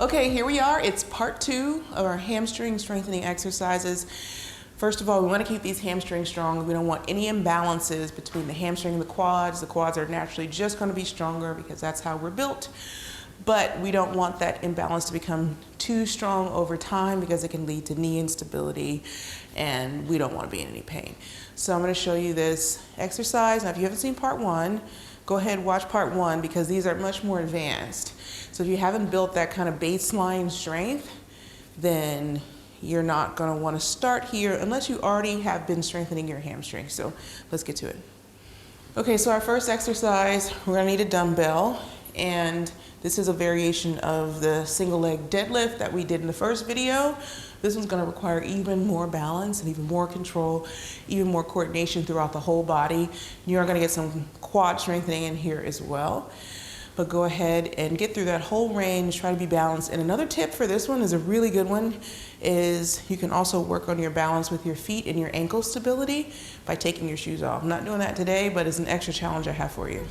Okay, here we are. It's part 2 of our hamstring strengthening exercises. First of all, we want to keep these hamstrings strong. We don't want any imbalances between the hamstring and the quads. The quads are naturally just going to be stronger because that's how we're built. But we don't want that imbalance to become too strong over time because it can lead to knee instability and we don't want to be in any pain. So I'm going to show you this exercise. Now, if you haven't seen part 1, go ahead and watch part 1 because these are much more advanced. So if you haven't built that kind of baseline strength, then you're not going to want to start here unless you already have been strengthening your hamstring. So let's get to it. Okay, so our first exercise, we're going to need a dumbbell, and this is a variation of the single leg deadlift that we did in the first video. This one's going to require even more balance and even more control, even more coordination throughout the whole body. You're going to get some quad strengthening in here as well. But go ahead and get through that whole range, try to be balanced. And another tip for this one is a really good one, is you can also work on your balance with your feet and your ankle stability by taking your shoes off. I'm not doing that today, but it's an extra challenge I have for you.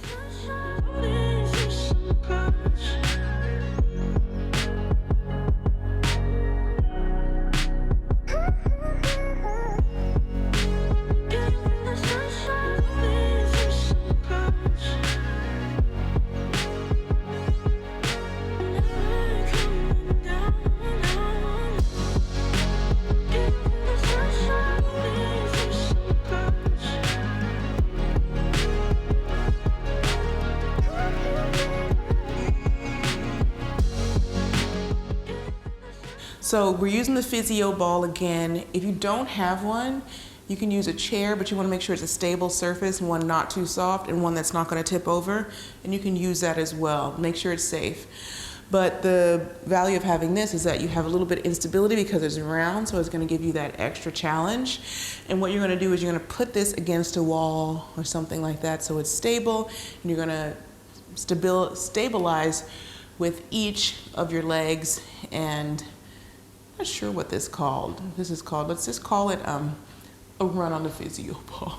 So we're using the physio ball again. If you don't have one, you can use a chair, but you want to make sure it's a stable surface, one not too soft and one that's not going to tip over. And you can use that as well. Make sure it's safe. But the value of having this is that you have a little bit of instability because it's round, so it's going to give you that extra challenge. And what you're going to do is you're going to put this against a wall or something like that so it's stable, and you're going to stabilize with each of your legs. And I'm not sure what this is called. Let's just call it a run on the physio ball.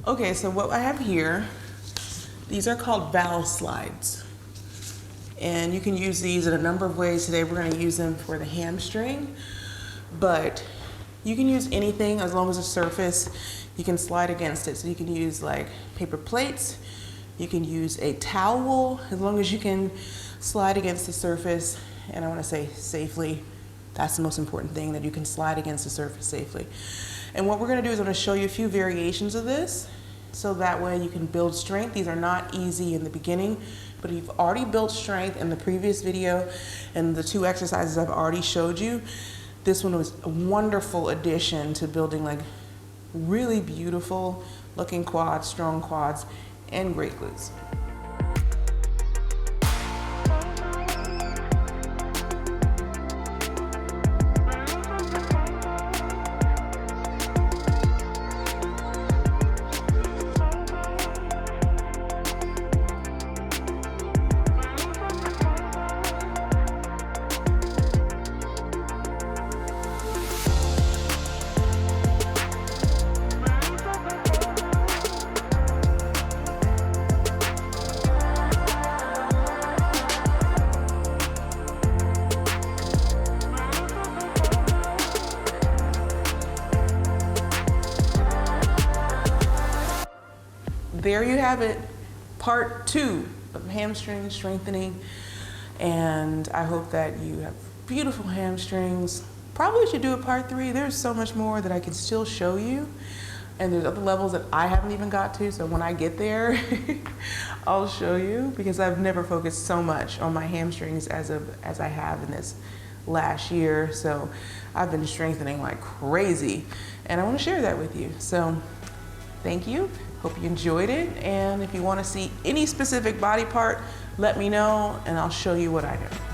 Okay, so what I have here, these are called valve slides. And you can use these in a number of ways. Today we're going to use them for the hamstring, but you can use anything as long as the surface, you can slide against it. So you can use like paper plates, you can use a towel, as long as you can slide against the surface. And I want to say safely, that's the most important thing, that you can slide against the surface safely. And what we're going to do is I'm going to show you a few variations of this, so that way you can build strength. These are not easy in the beginning, but if you've already built strength in the previous video and the 2 exercises I've already showed you, this one was a wonderful addition to building like really beautiful looking quads, strong quads, and great glutes. There you have it, part 2 of hamstring strengthening, and I hope that you have beautiful hamstrings. Probably should do a part 3. There's so much more that I can still show you, and there's other levels that I haven't even got to, so when I get there, I'll show you, because I've never focused so much on my hamstrings as I have in this last year. So I've been strengthening like crazy, and I want to share that with you. So thank you. Hope you enjoyed it, and if you want to see any specific body part, let me know and I'll show you what I do.